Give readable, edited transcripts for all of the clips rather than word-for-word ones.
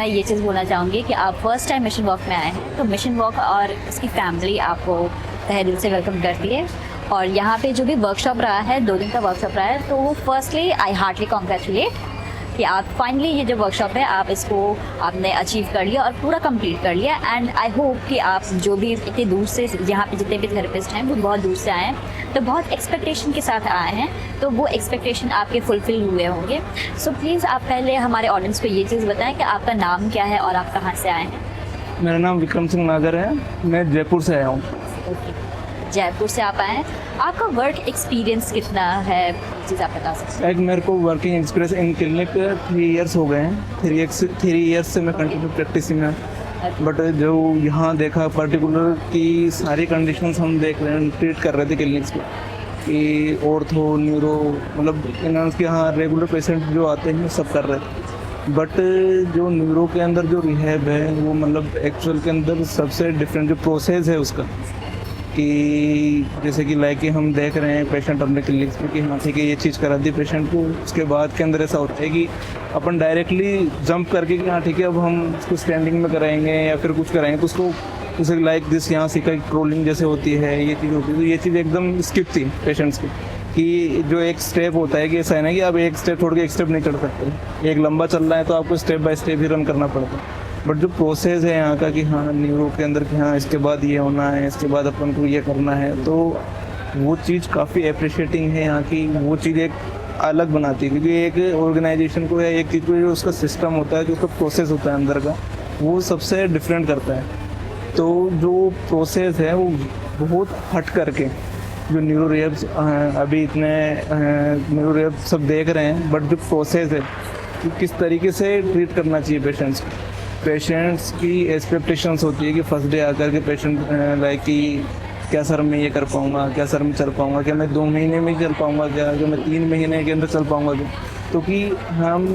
ये चीज़ बोलना चाहूँगी कि आप फर्स्ट टाइम मिशन वॉक में आए हैं तो मिशन वॉक और उसकी फैमिली आपको तहे दिल से वेलकम करती है। और यहाँ पे जो भी वर्कशॉप रहा है, 2 दिन का वर्कशॉप रहा है, तो फर्स्टली आई हार्टली कॉन्ग्रेचुलेट कि आप फाइनली ये जो वर्कशॉप है आप इसको आपने अचीव कर लिया और पूरा कंप्लीट कर लिया। एंड आई होप कि आप जो भी इतने दूर से यहाँ पे जितने भी थेरेपिस्ट हैं वो बहुत दूर से आए हैं, तो बहुत एक्सपेक्टेशन के साथ आए हैं, तो वो एक्सपेक्टेशन आपके फुलफिल हुए होंगे। सो प्लीज़ आप पहले हमारे ऑडियंस को ये चीज़ बताएं कि आपका नाम क्या है और आप कहाँ से आए हैं। मेरा नाम विक्रम सिंह नागर है, मैं जयपुर से आया हूँ। ओके, जयपुर से आप आए हैं। आपका वर्क एक्सपीरियंस कितना है, चीज़ आप बता सकते हैं। एक मेरे को working experience in clinic 3 years हो गए हैं। 3 इयर्स से मैं कंटिन्यू प्रैक्टिस में। बट जो यहाँ देखा पर्टिकुलर की सारी कंडीशंस हम देख रहे हैं, ट्रीट कर रहे थे क्लिनिक्स में कि ऑर्थो न्यूरो मतलब इन्हांस के यहाँ रेगुलर पेशेंट जो आते हैं सब कर रहे थे। बट जो न्यूरो के अंदर जो रिहैब है वो मतलब एक्चुअल के अंदर सबसे डिफरेंट जो प्रोसेस है उसका, कि जैसे कि लाइक कि हम देख रहे हैं पेशेंट अपने क्लिनिक्स में कि हाँ ठीक है ये चीज़ करा दी पेशेंट को, उसके बाद के अंदर ऐसा होता है कि अपन डायरेक्टली जंप करके कि हाँ ठीक है अब हम उसको स्टैंडिंग में कराएंगे या फिर कुछ कराएंगे, तो उसको जैसे लाइक दिस यहाँ सीखा ट्रोलिंग जैसे होती है, ये चीज़ होती है, तो ये चीज़ एकदम स्किप थी पेशेंट्स की। कि जो एक स्टेप होता है कि ऐसा है ना कि आप एक स्टेप छोड़ के एक स्टेप नहीं चढ़ सकते, एक लंबा चल रहा है तो आपको step by step he run करना पड़ता है। बट जो प्रोसेस है यहाँ का कि हाँ न्यूरो के अंदर कि हाँ इसके बाद ये होना है, इसके बाद अपन को ये करना है, तो वो चीज़ काफ़ी अप्रिशिएटिंग है यहाँ की। वो चीज़ एक अलग बनाती है क्योंकि एक ऑर्गेनाइजेशन को या एक चीज़ को जो उसका सिस्टम होता है, जो उसका प्रोसेस होता है अंदर का, वो सबसे डिफरेंट करता है। तो जो प्रोसेस है वो बहुत हट करके जो न्यूरो रिहैब्स अभी इतने न्यूरो रिहैब सब देख रहे हैं, बट जो प्रोसेस है कि किस तरीके से ट्रीट करना चाहिए पेशेंट्स की एक्सपेक्टेशंस होती है कि फर्स्ट डे आकर के पेशेंट लाइक कि क्या सर मैं ये कर पाऊँगा, क्या सर मैं चल पाऊँगा, क्या मैं 2 महीने में ही चल पाऊँगा, क्या मैं 3 महीने के अंदर चल पाऊँगा क्या। तो कि हम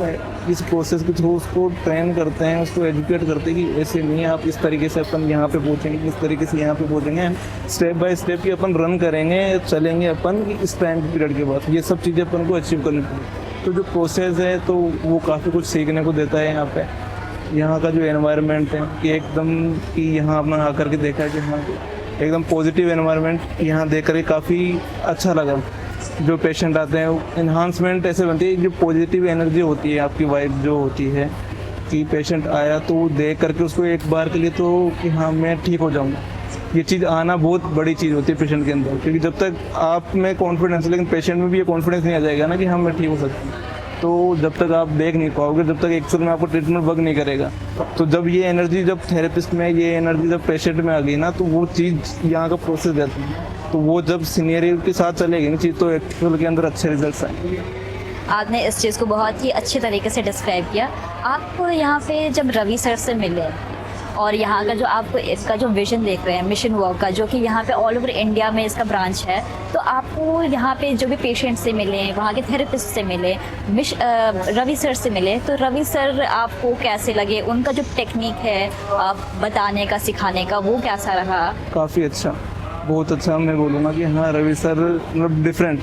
इस प्रोसेस के थ्रू उसको ट्रेन करते हैं, उसको एजुकेट करते हैं कि ऐसे नहीं आप इस तरीके से अपन यहाँ पे पहुँचेंगे, इस तरीके से यहाँ पे पहुँचेंगे, स्टेप बाय स्टेप की अपन रन करेंगे, चलेंगे अपन इस टाइम पीरियड के बाद, ये सब चीज़ें अपन को अचीव करनी पड़ेगी। तो जो प्रोसेस है तो वो काफ़ी कुछ सीखने को देता है यहाँ पे। यहाँ का जो एनवायरनमेंट है कि एकदम कि यहाँ अपना आकर के देखा कि हाँ एकदम पॉजिटिव एनवायरनमेंट यहाँ देख कर काफ़ी अच्छा लगा। जो पेशेंट आते हैं इन्हांसमेंट ऐसे बनती है, जो पॉजिटिव एनर्जी होती है आपकी वाइब जो होती है कि पेशेंट आया तो वो देख करके उसको एक बार के लिए तो कि हाँ मैं ठीक हो जाऊँगा, ये चीज़ आना बहुत बड़ी चीज़ होती है पेशेंट के अंदर। क्योंकि जब तक आप में कॉन्फिडेंस, लेकिन पेशेंट में भी ये कॉन्फिडेंस नहीं आ जाएगा ना कि हाँ मैं ठीक हो सकता हूँ, तो जब तक आप देख नहीं पाओगे, जब तक एक्चुअल में आपको ट्रीटमेंट वर्क नहीं करेगा। तो जब ये एनर्जी जब थेरेपिस्ट में, ये एनर्जी जब पेशेंट में आ गई ना, तो वो चीज़ यहाँ का प्रोसेस रहता है, तो वो जब सीनियरिटी के साथ चलेगी ना चीज़, तो एक्चुअल के अंदर अच्छे रिजल्ट्स आएंगे। आपने इस चीज़ को बहुत ही अच्छे तरीके से डिस्क्राइब किया। आप यहाँ पे जब रवि सर से मिले और यहाँ का जो आपको इसका जो विजन देख रहे हैं मिशन वॉक का, जो कि यहाँ पे ऑल ओवर इंडिया में इसका ब्रांच है, तो आपको यहाँ पे जो भी पेशेंट से मिले, वहाँ के थेरेपिस्ट से मिले, रवि सर से मिले, तो रवि सर आपको कैसे लगे? उनका जो टेक्निक है आप बताने का, सिखाने का, वो कैसा रहा? काफ़ी अच्छा, बहुत अच्छा मैं बोलूँगा कि हाँ रवि सर मतलब डिफरेंट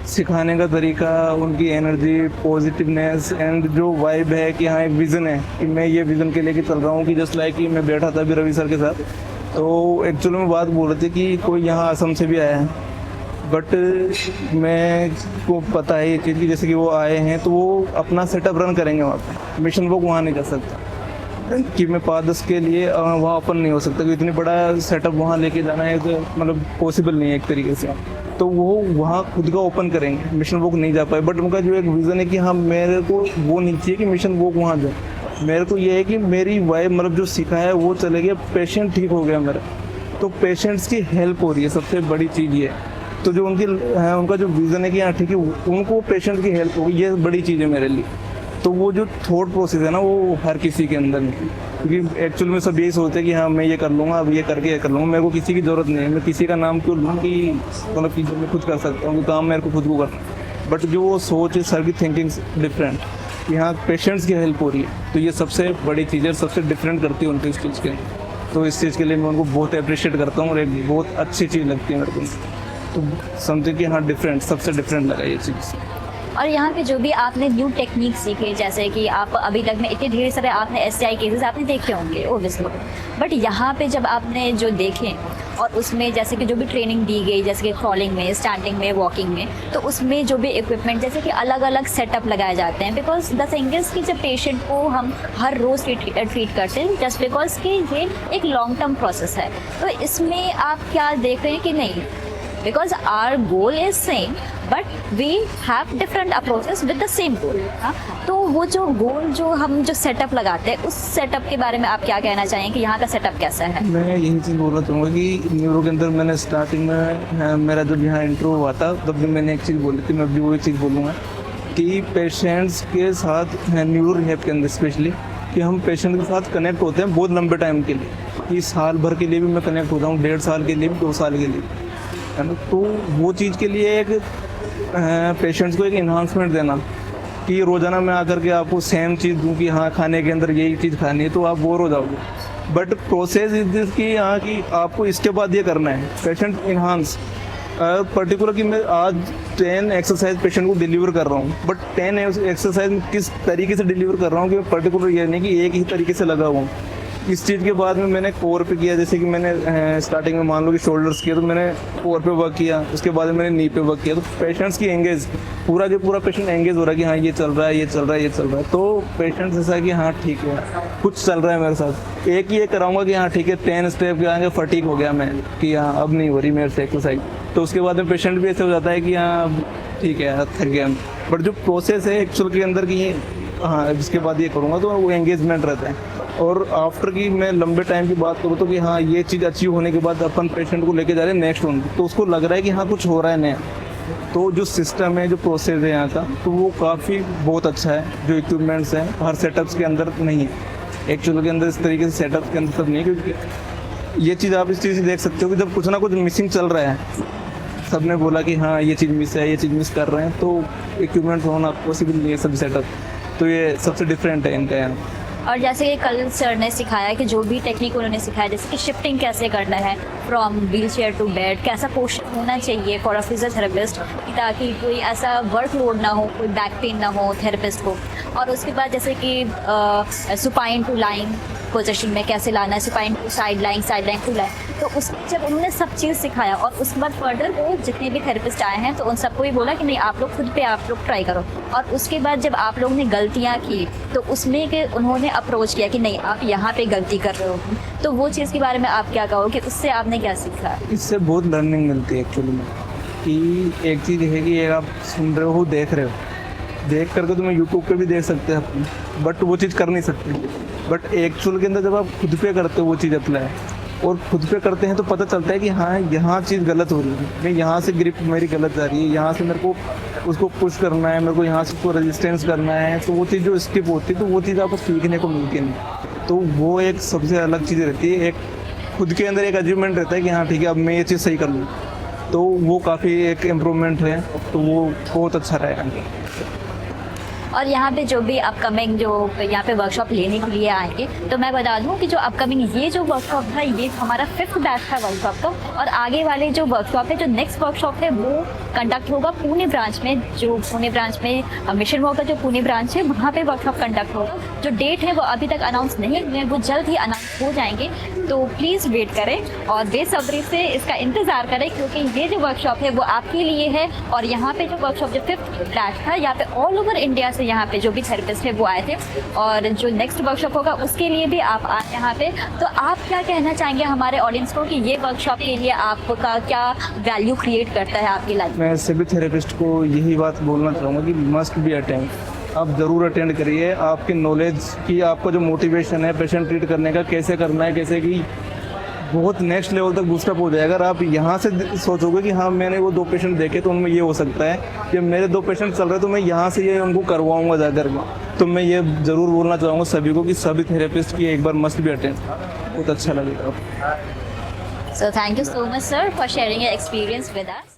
सिखाने का तरीका, उनकी एनर्जी, पॉजिटिवनेस एंड जो वाइब है कि हाँ एक विज़न है कि मैं ये विज़न के लेके चल रहा हूँ। कि जस्ट लाइक कि मैं बैठा था अभी रवि सर के साथ, तो एक्चुअली में बात बोल रहे थे कि कोई यहाँ असम से भी आया है, बट मैं को पता है ये चीज़ की जैसे कि वो आए हैं तो वो अपना सेटअप रन करेंगे वहाँ पे, मिशन वो वहाँ नहीं जा सकता कि मैं 5-10 के लिए वहाँ ओपन नहीं हो सकता, क्योंकि इतनी बड़ा सेटअप वहाँ लेके जाना है तो मतलब पॉसिबल नहीं है एक तरीके से। तो वो वहाँ खुद का ओपन करेंगे, मिशन वॉक नहीं जा पाए। बट उनका जो एक विज़न है कि हाँ मेरे को वो नहीं चाहिए कि मिशन वॉक वहाँ जाए, मेरे को ये है कि मेरी वाइफ मतलब जो सीखा है वो चले गया, पेशेंट ठीक हो गया मेरा, तो पेशेंट्स की हेल्प हो रही है, सबसे बड़ी चीज़ ये है। तो जो उनका जो विज़न है कि हाँ ठीक है उनको पेशेंट की हेल्प होगी, ये बड़ी चीज़ है मेरे लिए। तो वो जो थॉट प्रोसेस है ना वो हर किसी के अंदर नहीं, क्योंकि एक्चुअल में सब यही सोचते हैं कि हाँ मैं ये कर लूँगा, अब ये करके ये कर लूँगा, मेरे को किसी की ज़रूरत नहीं है, मैं किसी का नाम क्यों लूँ कि मतलब चीज़ें मैं खुद कर सकता हूँ, काम मेरे को खुद को करना। बट जो वो सोच है सर की थिंकिंग डिफरेंट, यहाँ पेशेंट्स की हेल्प हो रही है, तो ये सबसे बड़ी चीज़ है, सबसे डिफरेंट करती है उनकी इस चीज़ के। तो इस चीज़ के लिए मैं उनको बहुत अप्रिशिएट करता हूँ और एक बहुत अच्छी चीज़ लगती है मेरे को। तो समझे कि हाँ डिफरेंट, सबसे डिफरेंट लगा ये चीज़। और यहाँ पे जो भी आपने न्यू टेक्निक सीखे, जैसे कि आप अभी तक में इतने ढेर सारे आपने STI केसेस आपने देखे होंगे ओबियसली, बट यहाँ पे जब आपने जो देखे और उसमें जैसे कि जो भी ट्रेनिंग दी गई, जैसे कि क्रॉलिंग में, स्टैंडिंग में, वॉकिंग में, तो उसमें जो भी इक्विपमेंट जैसे कि अलग अलग सेटअप लगाए जाते हैं, बिकॉज द थिंग इज कि जब पेशेंट को हम हर रोज़ ट्रीट करते हैं जस्ट बिकॉज कि ये एक लॉन्ग टर्म प्रोसेस है, तो इसमें आप क्या देख रहे हैं कि नहीं, because our goal is same but we have different approaches with the same goal. तो वो जो गोल जो हम जो सेटअप लगाते हैं, उस सेटअप के बारे में आप क्या कहना चाहेंगे कि यहाँ का सेटअप कैसा है? मैं यही चीज़ बोलना चाहूँगा कि न्यूरो के अंदर मैंने स्टार्टिंग में मेरा जब यहाँ इंट्रो हुआ था तब भी मैंने एक चीज़ बोली थी, मैं भी वही चीज़ बोलूँगा कि पेशेंट्स के साथ न्यूरो रिहैब के अंदर स्पेशली कि हम पेशेंट के साथ कनेक्ट होते हैं बहुत लंबे टाइम के लिए, कि साल भर के लिए भी मैं कनेक्ट होता हूँ, 1.5 साल के लिए भी, 2 साल के लिए, है ना। तो वो चीज़ के लिए एक पेशेंट्स को एक इन्हांसमेंट देना कि रोज़ाना मैं आकर के आपको सेम चीज़ दूँ कि हाँ खाने के अंदर यही चीज़ खानी है तो आप बोर हो जाओगे, बट प्रोसेस इज दिस कि हाँ कि आपको इसके बाद ये करना है, पेशेंट इन्हांस पर्टिकुलर कि मैं आज 10 एक्सरसाइज पेशेंट को डिलीवर कर रहा हूँ, बट 10 एक्सरसाइज किस तरीके से डिलीवर कर रहा हूँ कि पर्टिकुलर ये नहीं कि एक ही तरीके से लगा हुआ हूँ। इस चीज़ के बाद में मैंने कोर पे किया, जैसे कि मैंने स्टार्टिंग में मान लो कि शोल्डर्स किया तो मैंने कोर पे वर्क किया, उसके बाद में मैंने नी पे वर्क किया, तो पेशेंट्स की एंगेज पूरा के पूरा पेशेंट एंगेज हो रहा है कि हाँ ये चल रहा है, ये चल रहा है, ये चल रहा है, तो पेशेंट्स ऐसा है कि हाँ ठीक है कुछ चल रहा है मेरे साथ। एक ही ये कराऊंगा कि हाँ ठीक है 10 स्टेप के आगे फटीक हो गया मैं कि हाँ अब नहीं हो रही मेरे से एक्सरसाइज, तो उसके बाद में पेशेंट भी ऐसे हो जाता है कि हाँ ठीक है थक गया। बट जो प्रोसेस है एक्चुअल के अंदर की हाँ इसके बाद ये करूँगा तो वो एंगेजमेंट रहता है। और आफ्टर की मैं लंबे टाइम की बात करूँ तो कि हाँ ये चीज़ अचीव होने के बाद अपन पेशेंट को लेके जा रहे हैं नेक्स्ट वन, तो उसको लग रहा है कि हाँ कुछ हो रहा है नया, तो जो सिस्टम है जो प्रोसेस है यहाँ का तो वो काफ़ी बहुत अच्छा है। जो इक्विपमेंट्स हैं हर सेटअप्स के अंदर नहीं है, एक्चुअल के अंदर इस तरीके से सेटअप के अंदर सब नहीं है, क्योंकि ये चीज़ आप इस चीज़ से देख सकते हो कि जब कुछ ना कुछ मिसिंग चल रहा है, सबने बोला कि हाँ ये चीज़ मिस है, ये चीज़ मिस कर रहे हैं, तो इक्विपमेंट होना पॉसिबल नहीं है सब सेटअप, तो ये सबसे डिफरेंट है इनका यहाँ। और जैसे कि कल सर ने सिखाया कि जो भी टेक्निक उन्होंने सिखाया, जैसे कि शिफ्टिंग कैसे करना है from wheelchair to bed, कैसा पोस्चर होना चाहिए फॉर अ फिजियोथेरेपिस्ट ताकि कोई ऐसा वर्कलोड ना हो, कोई बैक पेन ना हो थेरेपिस्ट को, और उसके बाद जैसे कि सुपाइन टू लाइन पोजीशन में कैसे लाना है, supine to side lying to lying, तो उस जब उन्होंने सब चीज़ सिखाया और उसके बाद फर्दर वो जितने भी थेरेपिस्ट आए हैं तो उन सबको ही बोला कि नहीं आप लोग खुद पे आप लोग ट्राई करो, और उसके बाद जब आप लोग ने गलतियाँ की तो उसमें के उन्होंने अप्रोच किया कि नहीं आप यहाँ पे गलती कर रहे हो, तो वो चीज़ के बारे में आप क्या कहोगे, उससे आपने क्या सीखा? इससे बहुत लर्निंग मिलती है एक्चुअली में, कि एक चीज़ है कि आप सुन रहे हो देख रहे हो, देख करके तुम्हें यूट्यूब पे भी देख सकते हैं अपनी, बट वो चीज़ कर नहीं सकते, बट एक्चुअल के अंदर जब आप खुद पे करते हो वो चीज़ अप्लाई और खुद पे करते हैं तो पता चलता है कि हाँ यहाँ चीज़ गलत हो रही है, मैं यहाँ से ग्रिप मेरी गलत जा रही है, यहाँ से मेरे को उसको पुश करना है, मेरे को यहाँ से उसको रेजिस्टेंस करना है, तो वो चीज़ जो स्किप होती है तो वो चीज़ आपको सीखने को मिलती नहीं, तो वो एक सबसे अलग चीज़ रहती है, एक खुद के अंदर एक अचीवमेंट रहता है कि हाँ ठीक है अब मैं ये चीज़ सही कर लूँ, तो वो काफ़ी एक इम्प्रूवमेंट है, तो वो बहुत अच्छा रहेगा। और यहाँ पे जो भी अपकमिंग जो यहाँ पे वर्कशॉप लेने के लिए आएंगे, तो मैं बता दूँ कि जो अपकमिंग ये जो वर्कशॉप था ये हमारा 5th बैच था वर्कशॉप का, और आगे वाले जो वर्कशॉप है, जो नेक्स्ट वर्कशॉप है वो कंडक्ट होगा पुणे ब्रांच में, जो पुणे ब्रांच में मिशन वॉक का जो पुणे ब्रांच है वहाँ पे वर्कशॉप कंडक्ट होगा। जो डेट है वो अभी तक अनाउंस नहीं हुए, वो जल्द ही अनाउंस हो जाएंगे, तो प्लीज़ वेट करें और बेसब्री से इसका इंतज़ार करें, क्योंकि ये जो वर्कशॉप है वो आपके लिए है। और यहाँ पे जो वर्कशॉप जो 5th बैच था, यहाँ पे ऑल ओवर इंडिया से यहाँ पे जो भी थेरेपिस्ट है वो आए थे, और जो नेक्स्ट वर्कशॉप होगा उसके लिए भी आप आए यहाँ पे। तो आप क्या कहना चाहेंगे हमारे ऑडियंस को कि ये वर्कशॉप के लिए आपका क्या वैल्यू क्रिएट करता है आपकी लाइफ में? मैं सभी थेरेपिस्ट को यही बात बोलना चाहूँगा कि मस्ट बी अटेंड, आप ज़रूर अटेंड करिए। आपकी नॉलेज की आपका जो मोटिवेशन है पेशेंट ट्रीट करने का, कैसे करना है, कैसे कि बहुत नेक्स्ट लेवल तक बूस्टअप हो जाएगा। अगर आप यहाँ से सोचोगे कि हाँ मैंने वो 2 पेशेंट देखे तो उनमें ये हो सकता है कि मेरे 2 पेशेंट चल रहे हैं तो मैं यहाँ से ये उनको करवाऊँगा जाकर के, तो मैं ये ज़रूर बोलना चाहूँगा सभी को कि सभी थेरेपिस्ट की एक बार मस्ट बी अटेंड, बहुत अच्छा लगेगा। So thank you so much sir for sharing your experience with us.